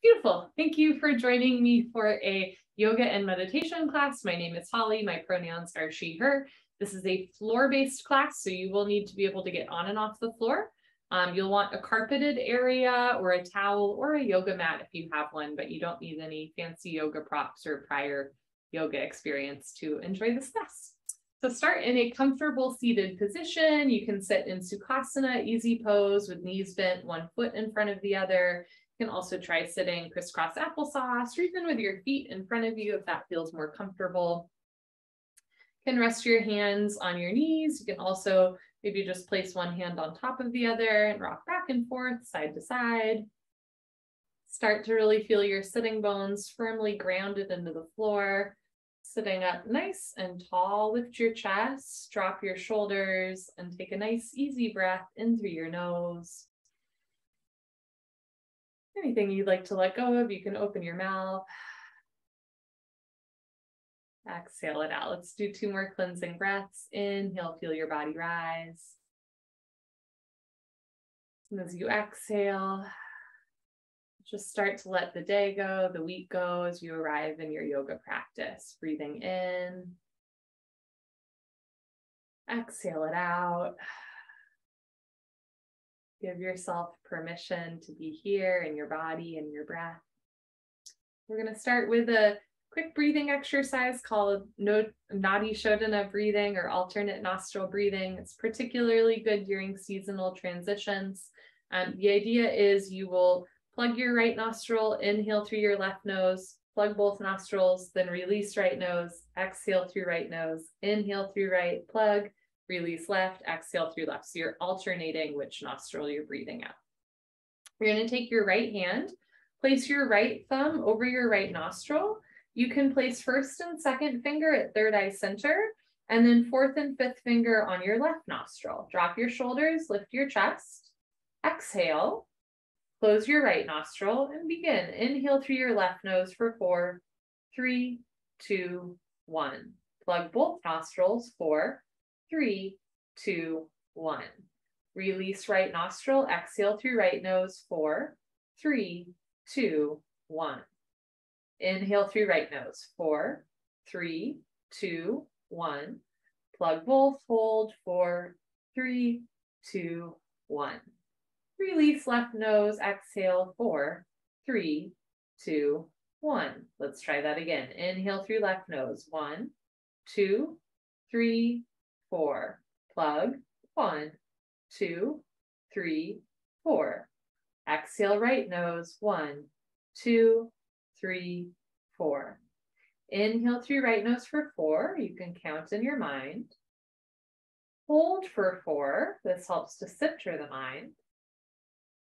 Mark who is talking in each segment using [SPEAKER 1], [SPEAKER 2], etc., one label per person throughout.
[SPEAKER 1] Beautiful. Thank you for joining me for a yoga and meditation class. My name is Holly. My pronouns are she, her. This is a floor-based class, so you will need to be able to get on and off the floor. You'll want a carpeted area or a towel or a yoga mat if you have one, but you don't need any fancy yoga props or prior yoga experience to enjoy this class. So start in a comfortable seated position. You can sit in Sukhasana, easy pose with knees bent, one foot in front of the other. You can also try sitting crisscross applesauce or even with your feet in front of you if that feels more comfortable. You can rest your hands on your knees. You can also maybe just place one hand on top of the other and rock back and forth, side to side. Start to really feel your sitting bones firmly grounded into the floor. Sitting up nice and tall, lift your chest, drop your shoulders, and take a nice easy breath in through your nose. Anything you'd like to let go of, you can open your mouth. Exhale it out. Let's do 2 more cleansing breaths. Inhale, feel your body rise. And as you exhale, just start to let the day go, the week go as you arrive in your yoga practice. Breathing in. Exhale it out. Give yourself permission to be here in your body and your breath. We're going to start with a quick breathing exercise called Nadi Shodhana breathing or alternate nostril breathing. It's particularly good during seasonal transitions. The idea is you will plug your right nostril, inhale through your left nose, plug both nostrils, then release right nose, exhale through right nose, inhale through right, plug, release left, exhale through left. So you're alternating which nostril you're breathing out. You're going to take your right hand, place your right thumb over your right nostril. You can place first and second finger at third eye center, and then fourth and fifth finger on your left nostril. Drop your shoulders, lift your chest, exhale, close your right nostril, and begin. Inhale through your left nose for 4, 3, 2, 1. Plug both nostrils, 4, 3, 2, 1. Release right nostril, exhale through right nose, 4, 3, 2, 1. Inhale through right nose, 4, 3, 2, 1. Plug both, hold, 4, 3, 2, 1. Release left nose, exhale, 4, 3, 2, 1. Let's try that again. Inhale through left nose, 1, 2, 3, 4. Plug, 1, 2, 3, 4. Exhale right nose, 1, 2, 3, 4. Inhale through right nose for 4. You can count in your mind. Hold for 4. This helps to center the mind.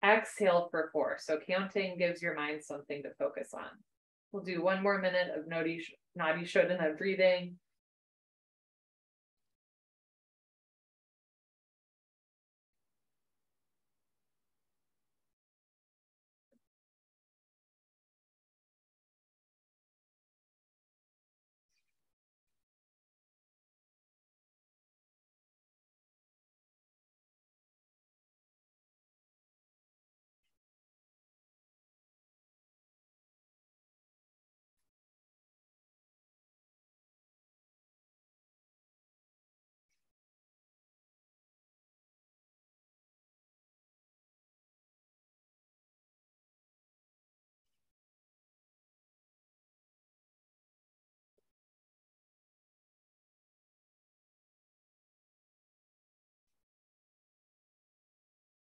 [SPEAKER 1] Exhale for 4. So counting gives your mind something to focus on. We'll do 1 more minute of Nadi Shodhana breathing.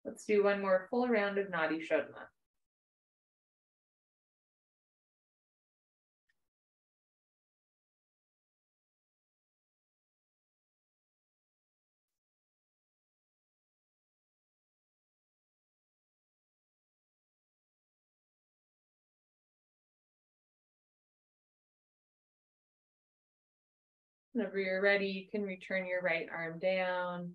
[SPEAKER 1] Let's do 1 more full round of Nadi Shodhana. Whenever you're ready, you can return your right arm down.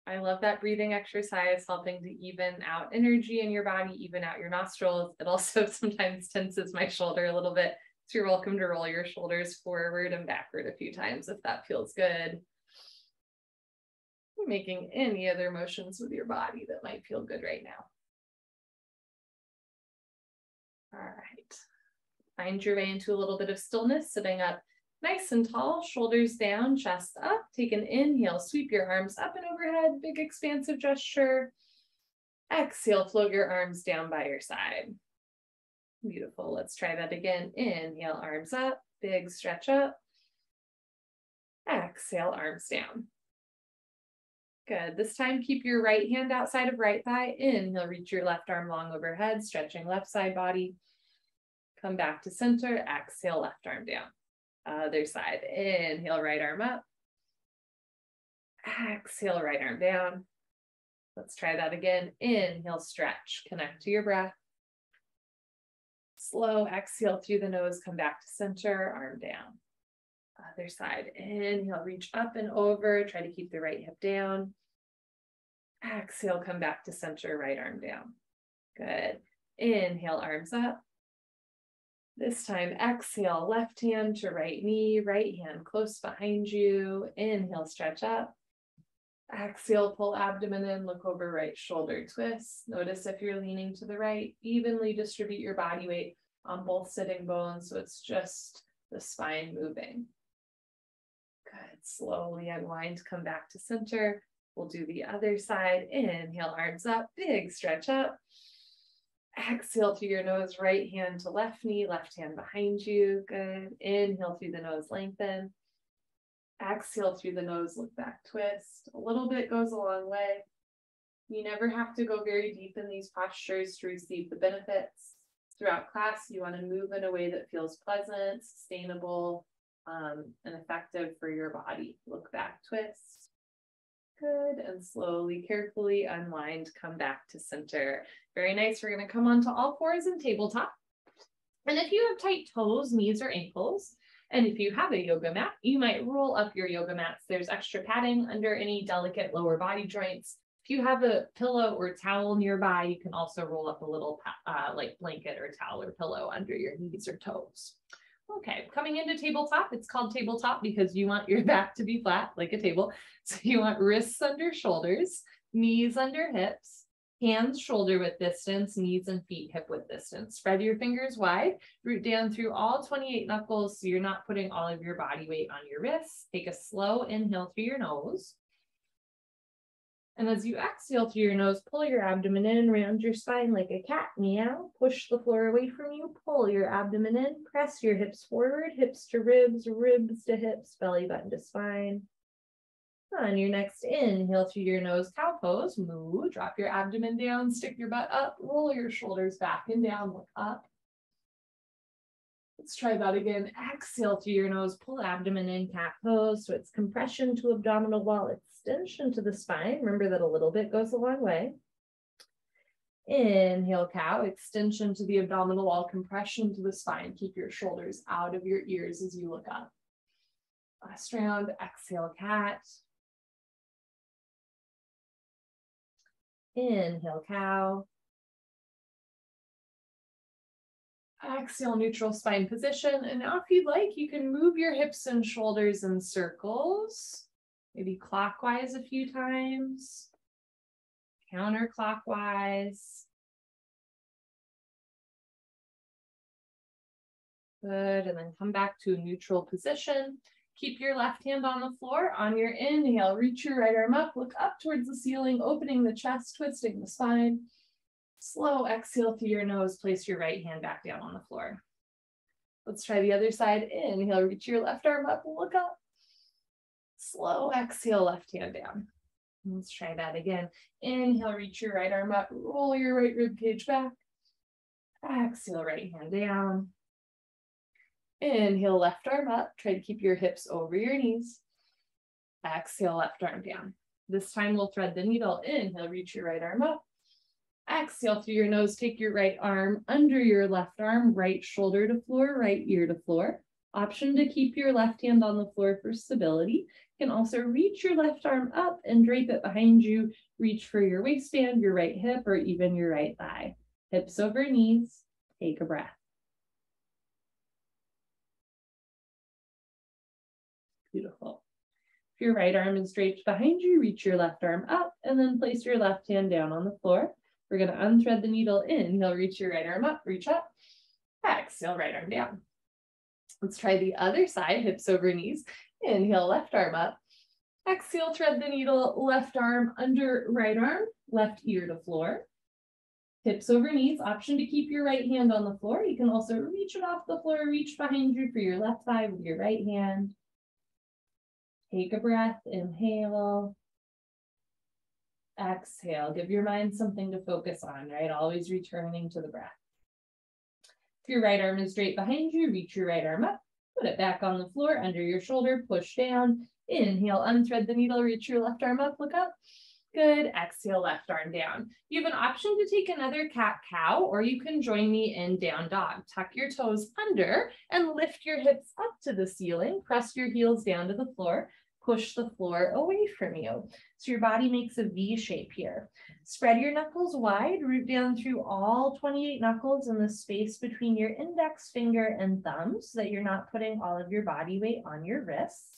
[SPEAKER 1] I love that breathing exercise, helping to even out energy in your body, even out your nostrils. It also sometimes tenses my shoulder a little bit. So you're welcome to roll your shoulders forward and backward a few times if that feels good. Making any other motions with your body that might feel good right now. All right. Find your way into a little bit of stillness, sitting up nice and tall, shoulders down, chest up. Take an inhale, sweep your arms up and overhead, big expansive gesture. Exhale, float your arms down by your side. Beautiful. Let's try that again. Inhale, arms up, big stretch up. Exhale, arms down. Good. This time, keep your right hand outside of right thigh. Inhale, reach your left arm long overhead, stretching left side body. Come back to center. Exhale, left arm down. Other side. Inhale, right arm up. Exhale, right arm down. Let's try that again. Inhale, stretch. Connect to your breath. Slow exhale through the nose. Come back to center. Arm down. Other side. Inhale, reach up and over. Try to keep the right hip down. Exhale, come back to center. Right arm down. Good. Inhale, arms up. This time, exhale, left hand to right knee, right hand close behind you. Inhale, stretch up. Exhale, pull abdomen in, look over right shoulder, twist. Notice if you're leaning to the right, evenly distribute your body weight on both sitting bones, so it's just the spine moving. Good. Slowly unwind, come back to center. We'll do the other side. Inhale, arms up, big stretch up. Exhale through your nose, right hand to left knee, left hand behind you. Good. Inhale through the nose, lengthen. Exhale through the nose, look back, twist. A little bit goes a long way. You never have to go very deep in these postures to receive the benefits. Throughout class, you want to move in a way that feels pleasant, sustainable, and effective for your body. Look back, twist. Good. And slowly, carefully unwind, come back to center. Very nice. We're going to come onto all fours in tabletop. And if you have tight toes, knees, or ankles, and if you have a yoga mat, you might roll up your yoga mats. There's extra padding under any delicate lower body joints. If you have a pillow or towel nearby, you can also roll up a little like blanket or towel or pillow under your knees or toes. Okay, coming into tabletop, it's called tabletop because you want your back to be flat like a table. So you want wrists under shoulders, knees under hips, hands shoulder width distance, knees and feet hip width distance. Spread your fingers wide, root down through all 28 knuckles so you're not putting all of your body weight on your wrists. Take a slow inhale through your nose. And as you exhale through your nose, pull your abdomen in, round your spine like a cat, meow. Push the floor away from you, pull your abdomen in, press your hips forward, hips to ribs, ribs to hips, belly button to spine. On your next inhale through your nose, cow pose, moo, drop your abdomen down, stick your butt up, roll your shoulders back and down, look up. Let's try that again. Exhale through your nose, pull abdomen in, cat pose. So it's compression to abdominal wall, extension to the spine. Remember that a little bit goes a long way. Inhale, cow, extension to the abdominal wall, compression to the spine. Keep your shoulders out of your ears as you look up. Last round, exhale, cat. Inhale, cow. Exhale, neutral spine position. And now if you'd like, you can move your hips and shoulders in circles, maybe clockwise a few times, counterclockwise. Good, and then come back to a neutral position. Keep your left hand on the floor. On your inhale, reach your right arm up, look up towards the ceiling, opening the chest, twisting the spine. Slow exhale through your nose, place your right hand back down on the floor. Let's try the other side. Inhale, reach your left arm up, look up. Slow exhale, left hand down. Let's try that again. Inhale, reach your right arm up, roll your right rib cage back. Exhale, right hand down. Inhale, left arm up. Try to keep your hips over your knees. Exhale, left arm down. This time we'll thread the needle. Inhale, reach your right arm up. Exhale through your nose, take your right arm under your left arm, right shoulder to floor, right ear to floor. Option to keep your left hand on the floor for stability. You can also reach your left arm up and drape it behind you. Reach for your waistband, your right hip, or even your right thigh. Hips over knees. Take a breath. Beautiful. If your right arm is draped behind you, reach your left arm up and then place your left hand down on the floor. We're going to unthread the needle. Inhale, reach your right arm up, reach up. Exhale, right arm down. Let's try the other side, hips over knees. Inhale, left arm up. Exhale, thread the needle, left arm under right arm, left ear to floor. Hips over knees, option to keep your right hand on the floor. You can also reach it off the floor, reach behind you for your left thigh with your right hand. Take a breath, inhale. Exhale, give your mind something to focus on, right? Always returning to the breath. If your right arm is straight behind you, reach your right arm up, put it back on the floor, under your shoulder, push down. Inhale, unthread the needle, reach your left arm up, look up. Good, exhale, left arm down. You have an option to take another cat-cow, or you can join me in down dog. Tuck your toes under and lift your hips up to the ceiling. Press your heels down to the floor. Push the floor away from you. So your body makes a V shape here. Spread your knuckles wide, root down through all 28 knuckles in the space between your index finger and thumb so that you're not putting all of your body weight on your wrists.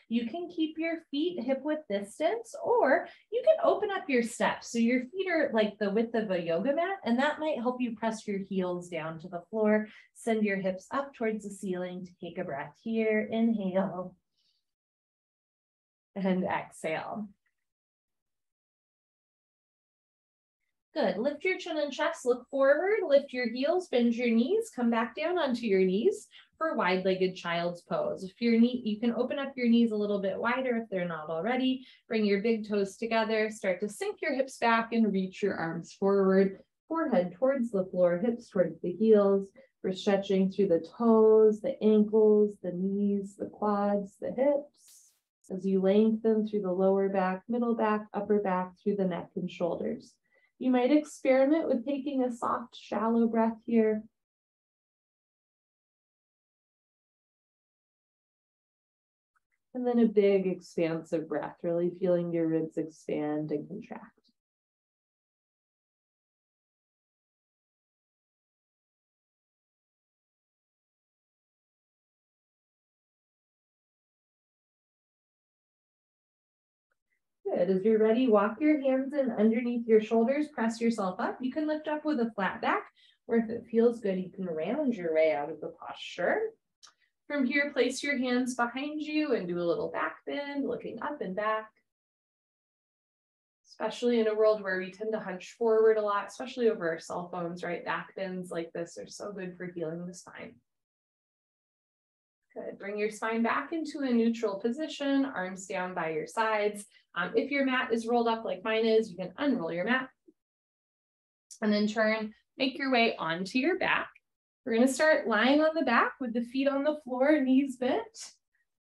[SPEAKER 1] You can keep your feet hip width distance, or you can open up your steps. So your feet are like the width of a yoga mat, and that might help you press your heels down to the floor. Send your hips up towards the ceiling to take a breath here. Inhale. And exhale. Good. Lift your chin and chest, look forward, lift your heels, bend your knees, come back down onto your knees for wide-legged child's pose. If your knee, you can open up your knees a little bit wider if they're not already. Bring your big toes together, start to sink your hips back and reach your arms forward, forehead towards the floor, hips towards the heels. We're stretching through the toes, the ankles, the knees, the quads, the hips, as you lengthen through the lower back, middle back, upper back, through the neck and shoulders. You might experiment with taking a soft, shallow breath here. And then a big, expansive breath, really feeling your ribs expand and contract. Good. As you're ready, walk your hands in underneath your shoulders, press yourself up. You can lift up with a flat back, or if it feels good, you can round your way out of the posture. From here, place your hands behind you and do a little back bend, looking up and back. Especially in a world where we tend to hunch forward a lot, especially over our cell phones, right? Back bends like this are so good for healing the spine. Good. Bring your spine back into a neutral position, arms down by your sides. If your mat is rolled up like mine is, you can unroll your mat. And then turn, make your way onto your back. We're going to start lying on the back with the feet on the floor, knees bent,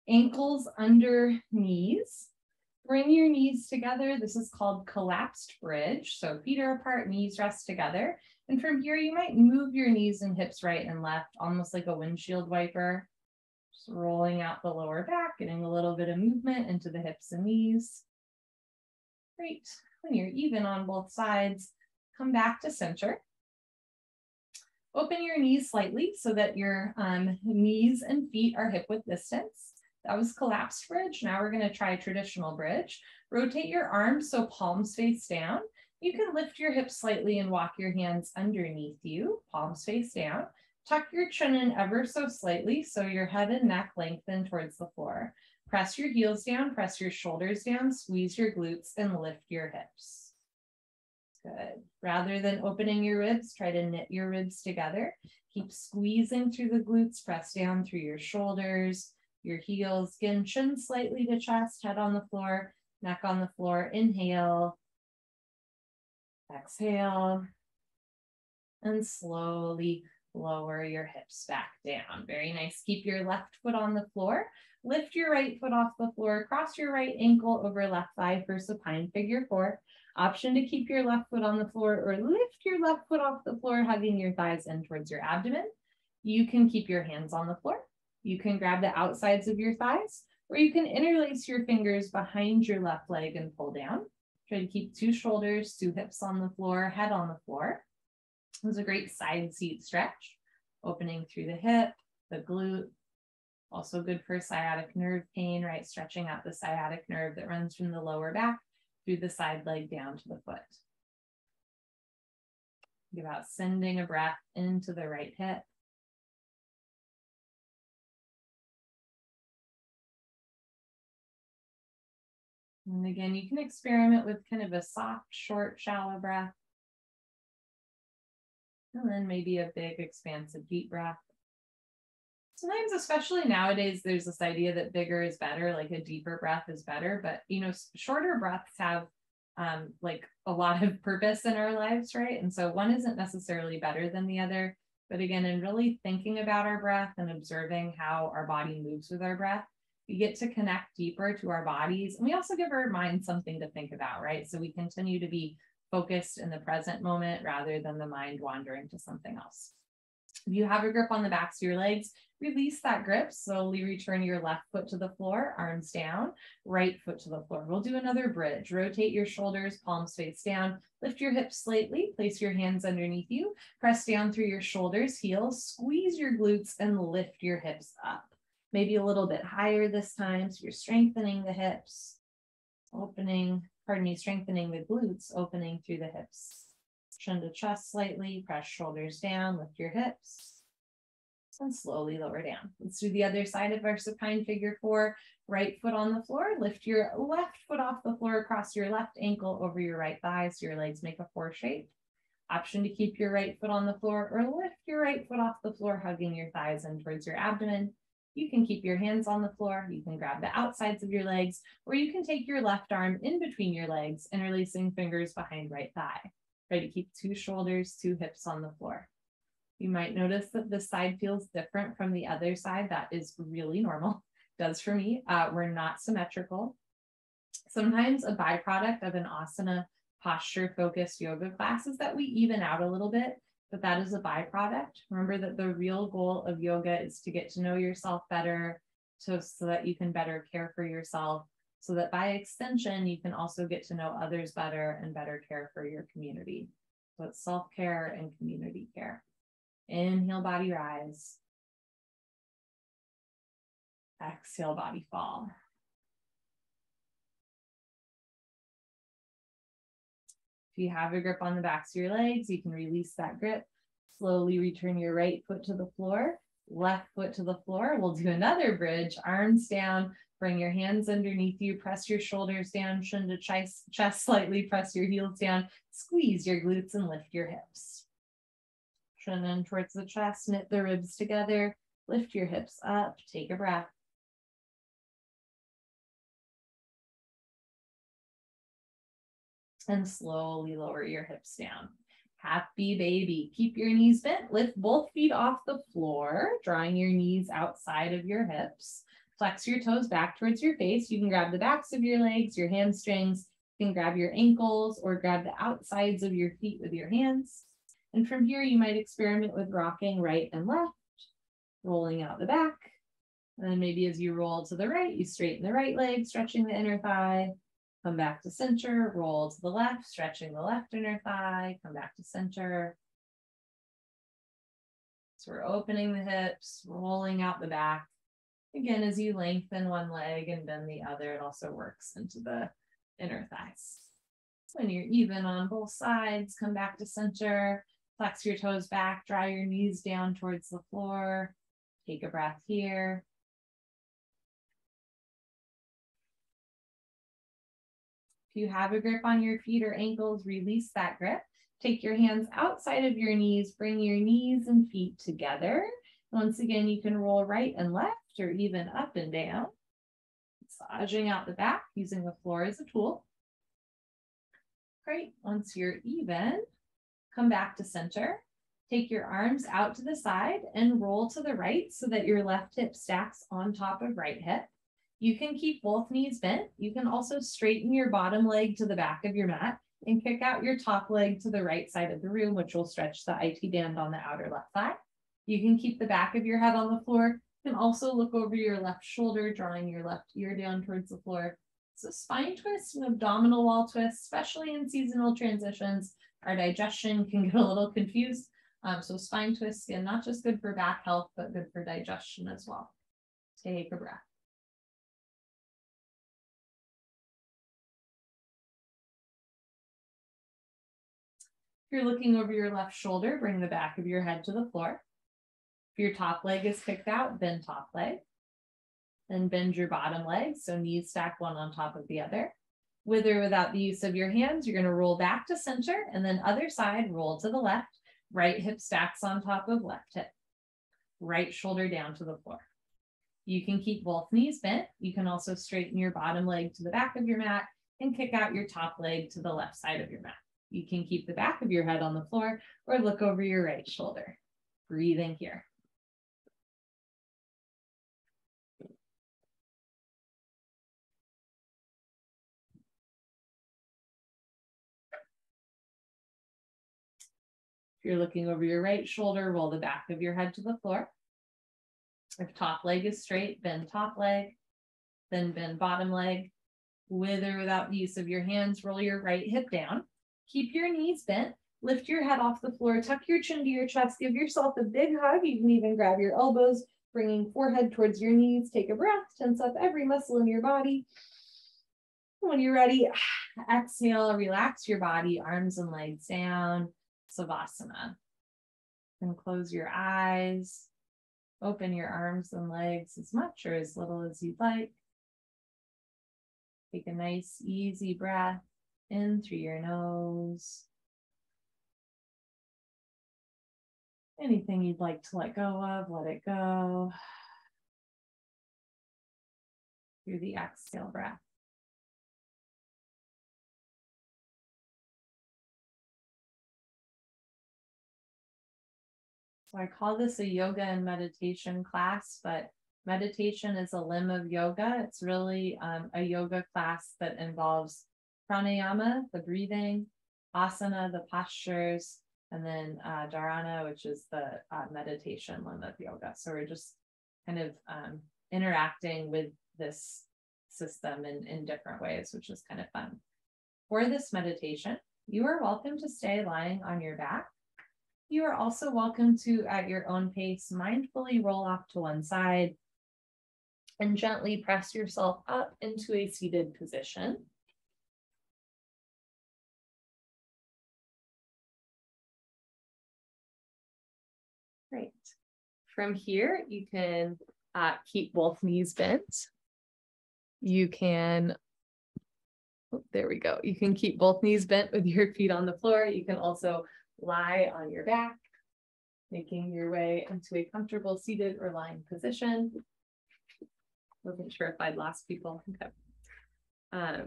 [SPEAKER 1] ankles under knees. Bring your knees together. This is called collapsed bridge. So feet are apart, knees rest together. And from here, you might move your knees and hips right and left, almost like a windshield wiper. Just rolling out the lower back, getting a little bit of movement into the hips and knees. Great. When you're even on both sides, come back to center. Open your knees slightly so that your knees and feet are hip width distance. That was collapsed bridge. Now we're going to try traditional bridge. Rotate your arms so palms face down. You can lift your hips slightly and walk your hands underneath you, palms face down. Tuck your chin in ever so slightly so your head and neck lengthen towards the floor. Press your heels down, press your shoulders down, squeeze your glutes, and lift your hips. Good. Rather than opening your ribs, try to knit your ribs together. Keep squeezing through the glutes, press down through your shoulders, your heels, again, chin slightly to chest, head on the floor, neck on the floor. Inhale, exhale, and slowly lower your hips back down. Very nice. Keep your left foot on the floor. Lift your right foot off the floor. Cross your right ankle over left thigh for supine figure 4. Option to keep your left foot on the floor or lift your left foot off the floor, hugging your thighs in towards your abdomen. You can keep your hands on the floor. You can grab the outsides of your thighs, or you can interlace your fingers behind your left leg and pull down. Try to keep 2 shoulders, 2 hips on the floor, head on the floor. This is a great side seat stretch, opening through the hip, the glute. Also good for sciatic nerve pain, right? Stretching out the sciatic nerve that runs from the lower back through the side leg down to the foot. Think about sending a breath into the right hip, And again, you can experiment with kind of a soft, short, shallow breath. And then maybe a big, expansive, deep breath. Sometimes, especially nowadays, there's this idea that bigger is better, like a deeper breath is better. But, you know, shorter breaths have like a lot of purpose in our lives, right? And so one isn't necessarily better than the other. But again, in really thinking about our breath and observing how our body moves with our breath, we get to connect deeper to our bodies. And we also give our mind something to think about, right? So we continue to be focused in the present moment rather than the mind wandering to something else. If you have a grip on the backs of your legs, release that grip. Slowly return your left foot to the floor, arms down, right foot to the floor. We'll do another bridge. Rotate your shoulders, palms face down. Lift your hips slightly. Place your hands underneath you. Press down through your shoulders, heels. Squeeze your glutes and lift your hips up. Maybe a little bit higher this time. So you're strengthening the hips, strengthening the glutes, opening through the hips. Chin to chest slightly, press shoulders down, lift your hips, and slowly lower down. Let's do the other side of our supine figure 4. Right foot on the floor, lift your left foot off the floor, cross your left ankle over your right thigh so your legs make a 4 shape. Option to keep your right foot on the floor or lift your right foot off the floor, hugging your thighs in towards your abdomen. You can keep your hands on the floor, you can grab the outsides of your legs, or you can take your left arm in between your legs, interlacing fingers behind right thigh. Try to keep 2 shoulders, 2 hips on the floor. You might notice that this side feels different from the other side. That is really normal. Does for me. We're not symmetrical. Sometimes a byproduct of an asana posture-focused yoga class is that we even out a little bit, but that is a byproduct. Remember that the real goal of yoga is to get to know yourself better so that you can better care for yourself, so that by extension, you can also get to know others better and better care for your community. So it's self-care and community care. Inhale, body rise. Exhale, body fall. If you have a grip on the backs of your legs, you can release that grip. Slowly return your right foot to the floor, left foot to the floor. We'll do another bridge, arms down. Bring your hands underneath you, press your shoulders down, chin to chest slightly, press your heels down, squeeze your glutes and lift your hips. Chin in towards the chest, knit the ribs together, lift your hips up, take a breath. And slowly lower your hips down. Happy baby. Keep your knees bent, lift both feet off the floor, drawing your knees outside of your hips. Flex your toes back towards your face. You can grab the backs of your legs, your hamstrings. You can grab your ankles or grab the outsides of your feet with your hands. And from here, you might experiment with rocking right and left, rolling out the back. And then maybe as you roll to the right, you straighten the right leg, stretching the inner thigh. Come back to center, roll to the left, stretching the left inner thigh. Come back to center. So we're opening the hips, rolling out the back. Again, as you lengthen one leg and bend the other, it also works into the inner thighs. When you're even on both sides, come back to center, flex your toes back, draw your knees down towards the floor. Take a breath here. If you have a grip on your feet or ankles, release that grip. Take your hands outside of your knees, bring your knees and feet together. Once again, you can roll right and left or even up and down, massaging out the back using the floor as a tool. Great. Once you're even, come back to center. Take your arms out to the side and roll to the right so that your left hip stacks on top of right hip. You can keep both knees bent. You can also straighten your bottom leg to the back of your mat and kick out your top leg to the right side of the room, which will stretch the IT band on the outer left thigh. You can keep the back of your head on the floor. You can also look over your left shoulder, drawing your left ear down towards the floor. So spine twist and abdominal wall twist, especially in seasonal transitions, our digestion can get a little confused. So spine twist, again, not just good for back health, but good for digestion as well. Take a breath. If you're looking over your left shoulder, bring the back of your head to the floor. If your top leg is kicked out, bend top leg. Then bend your bottom leg, so knees stack one on top of the other. With or without the use of your hands, you're going to roll back to center, and then other side, roll to the left. Right hip stacks on top of left hip. Right shoulder down to the floor. You can keep both knees bent. You can also straighten your bottom leg to the back of your mat and kick out your top leg to the left side of your mat. You can keep the back of your head on the floor or look over your right shoulder. Breathing here. If you're looking over your right shoulder, roll the back of your head to the floor. If top leg is straight, bend top leg, then bend bottom leg. With or without the use of your hands, roll your right hip down. Keep your knees bent. Lift your head off the floor. Tuck your chin to your chest. Give yourself a big hug. You can even grab your elbows, bringing forehead towards your knees. Take a breath. Tense up every muscle in your body. When you're ready, exhale. Relax your body, arms and legs down. Savasana. And close your eyes. Open your arms and legs as much or as little as you'd like. Take a nice, easy breath in through your nose. Anything you'd like to let go of, let it go. Through the exhale breath. So I call this a yoga and meditation class, but meditation is a limb of yoga. It's really a yoga class that involves pranayama, the breathing, asana, the postures, and then dharana, which is the meditation limb of yoga. So we're just kind of interacting with this system in different ways, which is kind of fun. For this meditation, you are welcome to stay lying on your back. You are also welcome to, at your own pace, mindfully roll off to one side and gently press yourself up into a seated position. Great. From here, you can keep both knees bent. You can, oh, there we go. You can keep both knees bent with your feet on the floor. You can also lie on your back, making your way into a comfortable seated or lying position. Wasn't sure if I'd lost people. Okay.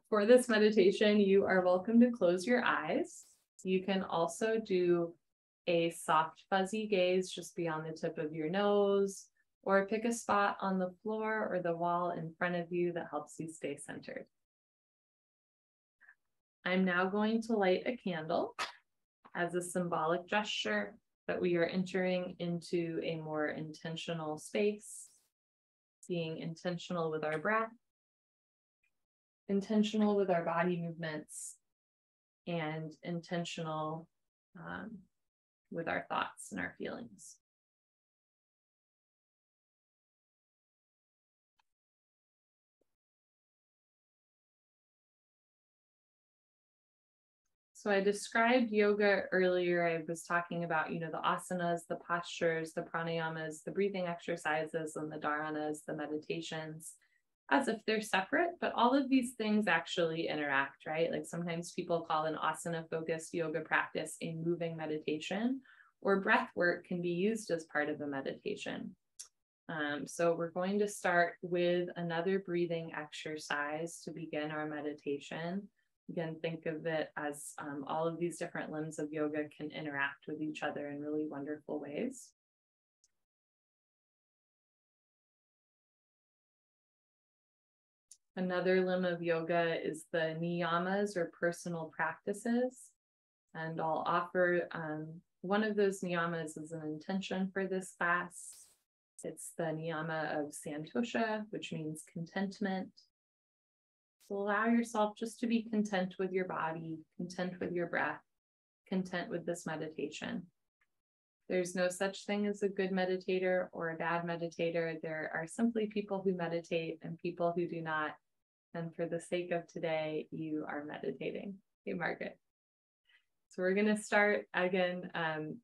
[SPEAKER 1] For this meditation, you are welcome to close your eyes. You can also do a soft fuzzy gaze just beyond the tip of your nose, or pick a spot on the floor or the wall in front of you that helps you stay centered. I'm now going to light a candle as a symbolic gesture that we are entering into a more intentional space, being intentional with our breath, intentional with our body movements, and intentional with our thoughts and our feelings. So I described yoga earlier. I was talking about, the asanas, the postures, the pranayamas, the breathing exercises, and the dharanas, the meditations, as if they're separate, but all of these things actually interact, right? Like sometimes people call an asana-focused yoga practice a moving meditation, or breath work can be used as part of a meditation. So we're going to start with another breathing exercise to begin our meditation. Again, think of it as all of these different limbs of yoga can interact with each other in really wonderful ways. Another limb of yoga is the niyamas, or personal practices. And I'll offer one of those niyamas as an intention for this class. It's the niyama of santosha, which means contentment. So allow yourself just to be content with your body, content with your breath, content with this meditation. There's no such thing as a good meditator or a bad meditator. There are simply people who meditate and people who do not. And for the sake of today, you are meditating. Hey, Margaret. So we're going to start again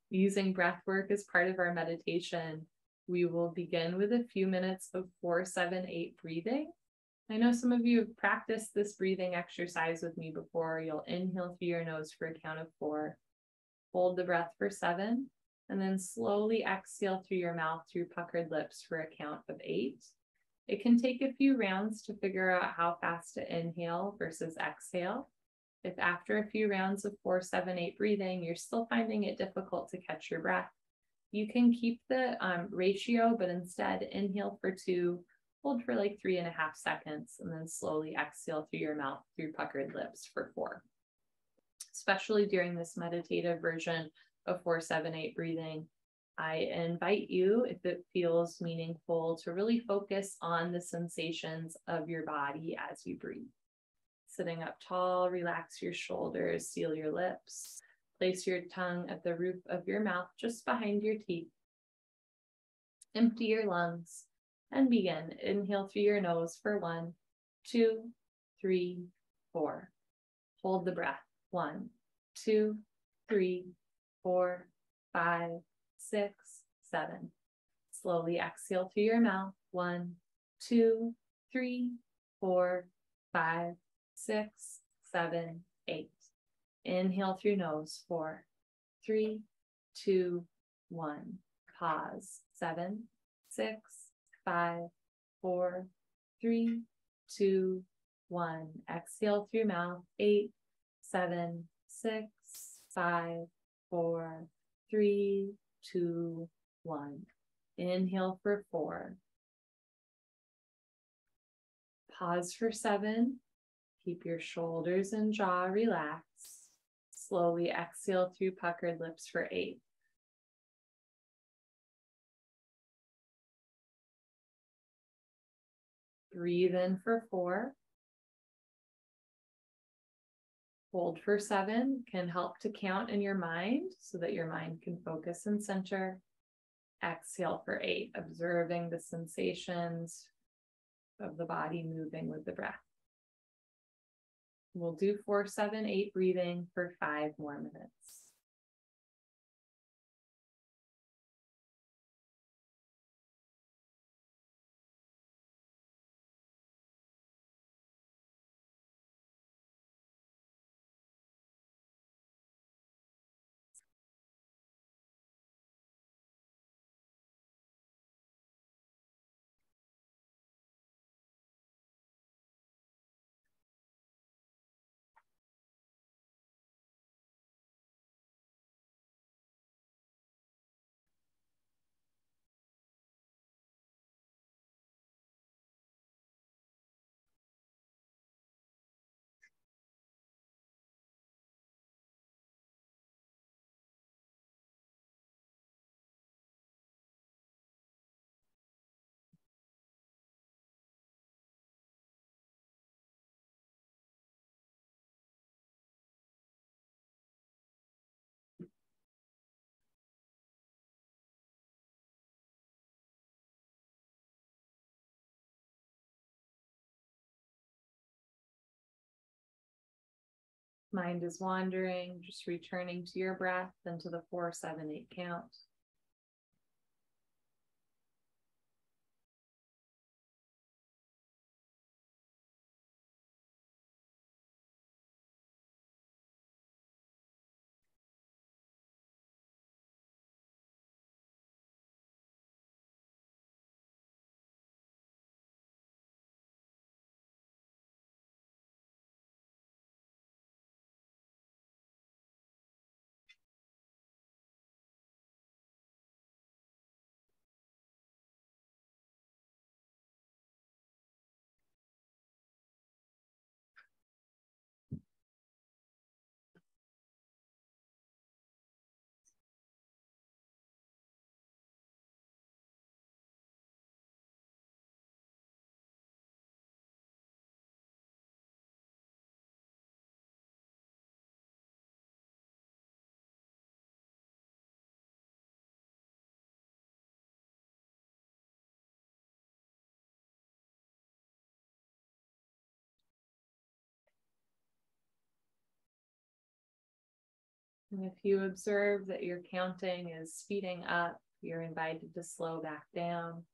[SPEAKER 1] using breath work as part of our meditation. We will begin with a few minutes of 4-7-8 breathing. I know some of you have practiced this breathing exercise with me before. You'll inhale through your nose for a count of 4, hold the breath for 7, and then slowly exhale through your mouth through puckered lips for a count of 8. It can take a few rounds to figure out how fast to inhale versus exhale. If after a few rounds of 4, 7, 8 breathing, you're still finding it difficult to catch your breath, you can keep the ratio, but instead inhale for 2, hold for like 3.5 seconds, and then slowly exhale through your mouth through puckered lips for 4. Especially during this meditative version of 4, 7, 8 breathing, I invite you, if it feels meaningful, to really focus on the sensations of your body as you breathe. Sitting up tall, relax your shoulders, seal your lips, place your tongue at the roof of your mouth just behind your teeth. Empty your lungs and begin. Inhale through your nose for 1, 2, 3, 4. Hold the breath. 1, 2, 3, 4, 5, 6, 7. Slowly exhale through your mouth. 1, 2, 3, 4, 5, 6, 7, 8. Inhale through nose. 4, 3, 2, 1. Pause. 7, 6, 5, 4, 3, 2, 1. Exhale through mouth. 8, 7, 6, 5, 4, 3, 2, 1. Inhale for 4. Pause for 7. Keep your shoulders and jaw relaxed. Slowly exhale through puckered lips for 8. Breathe in for 4. Hold for 7. Can help to count in your mind so that your mind can focus and center. Exhale for 8, observing the sensations of the body moving with the breath. We'll do 4, 7, 8 breathing for 5 more minutes. Mind is wandering, just returning to your breath and to the 4, 7, 8 count. And if you observe that your counting is speeding up, you're invited to slow back down.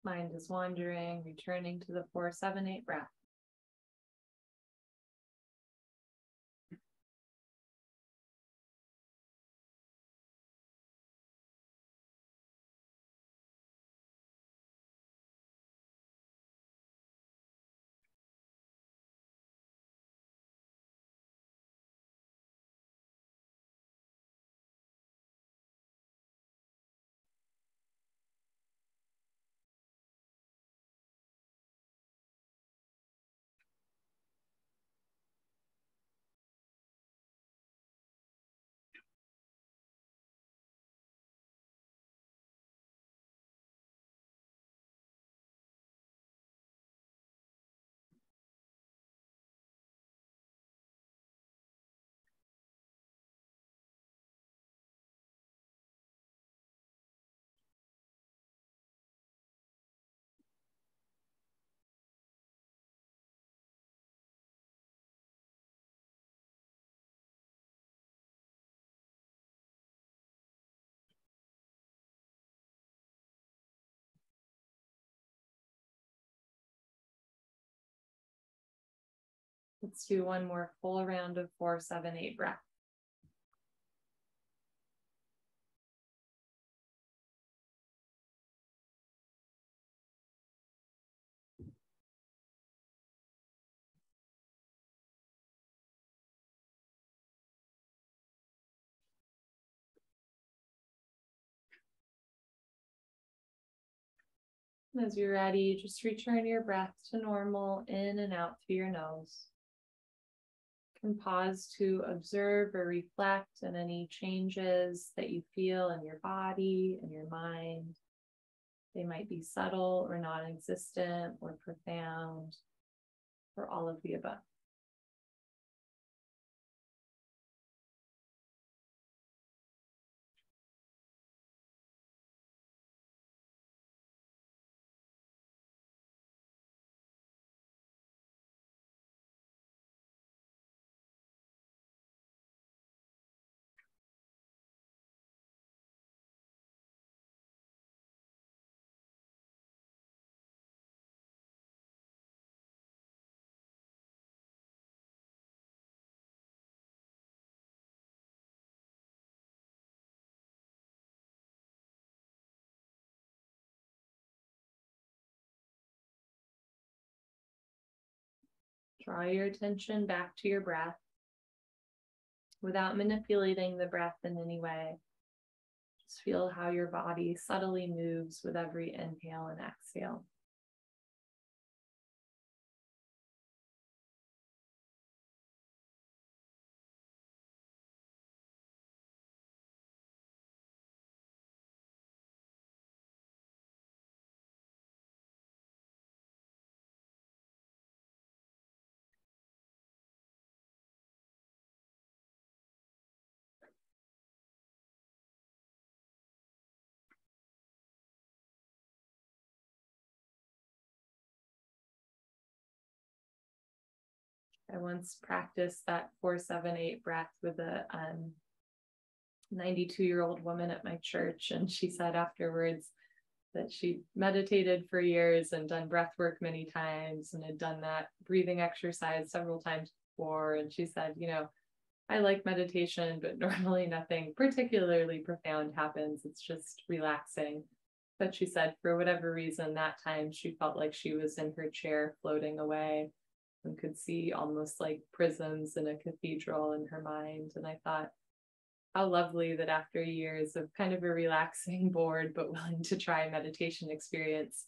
[SPEAKER 1] Mind is wandering, returning to the 4-7-8 breath. Let's do one more full round of 4-7-8 breath. As you're ready, just return your breath to normal, in and out through your nose. You can pause to observe or reflect on any changes that you feel in your body and your mind. They might be subtle or non-existent or profound, or all of the above. Draw your attention back to your breath without manipulating the breath in any way. Just feel how your body subtly moves with every inhale and exhale. I once practiced that 4-7-8 breath with a 92-year-old woman at my church, and she said afterwards that she meditated for years and done breath work many times and had done that breathing exercise several times before. And she said, I like meditation, but normally nothing particularly profound happens. It's just relaxing. But she said for whatever reason, that time she felt like she was in her chair floating away and could see almost like prisms in a cathedral in her mind. And I thought, how lovely that after years of kind of a relaxing, bored, but willing to try a meditation experience,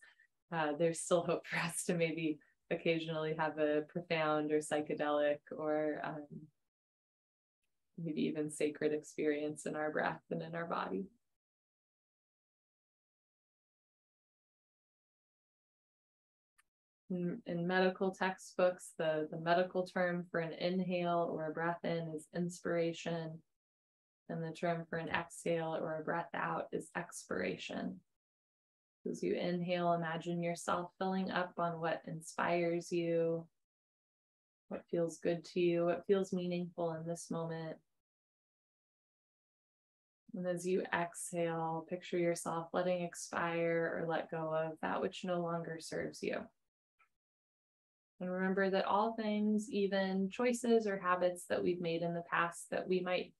[SPEAKER 1] there's still hope for us to maybe occasionally have a profound or psychedelic or maybe even sacred experience in our breath and in our body. In medical textbooks, the medical term for an inhale or a breath in is inspiration, and the term for an exhale or a breath out is expiration. As you inhale, imagine yourself filling up on what inspires you, what feels good to you, what feels meaningful in this moment. And as you exhale, picture yourself letting expire or let go of that which no longer serves you. And remember that all things, even choices or habits that we've made in the past that we might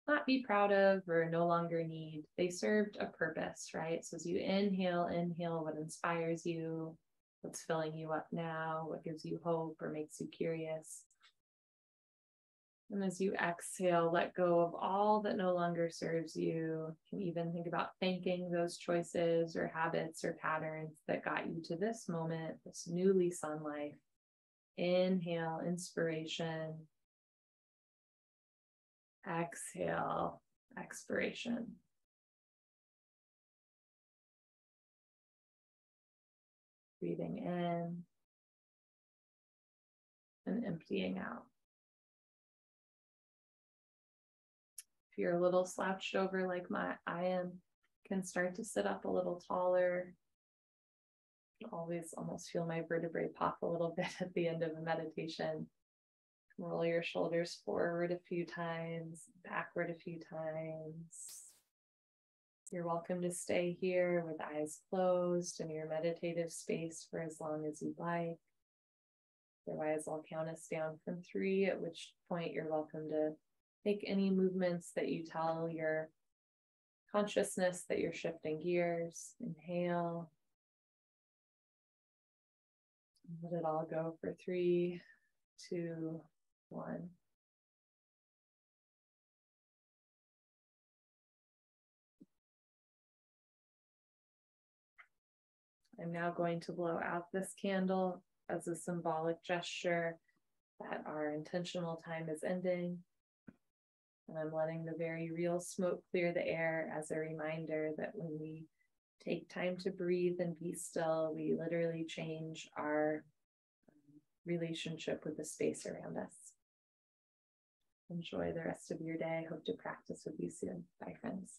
[SPEAKER 1] not be proud of or no longer need, they served a purpose, right? So as you inhale what inspires you, what's filling you up now, what gives you hope or makes you curious. And as you exhale, let go of all that no longer serves you. You can even think about thanking those choices or habits or patterns that got you to this moment, this new lease on life. Inhale, inspiration. Exhale, expiration. Breathing in and emptying out. If you're a little slouched over like I am, can start to sit up a little taller. I always almost feel my vertebrae pop a little bit at the end of a meditation. Roll your shoulders forward a few times, backward a few times. You're welcome to stay here with eyes closed in your meditative space for as long as you'd like. Otherwise, I'll count us down from 3, at which point you're welcome to make any movements that you tell your consciousness that you're shifting gears. Inhale. Let it all go for 3, 2, 1. I'm now going to blow out this candle as a symbolic gesture that our intentional time is ending. And I'm letting the very real smoke clear the air as a reminder that when we take time to breathe and be still, we literally change our relationship with the space around us. Enjoy the rest of your day. Hope to practice with you soon. Bye, friends.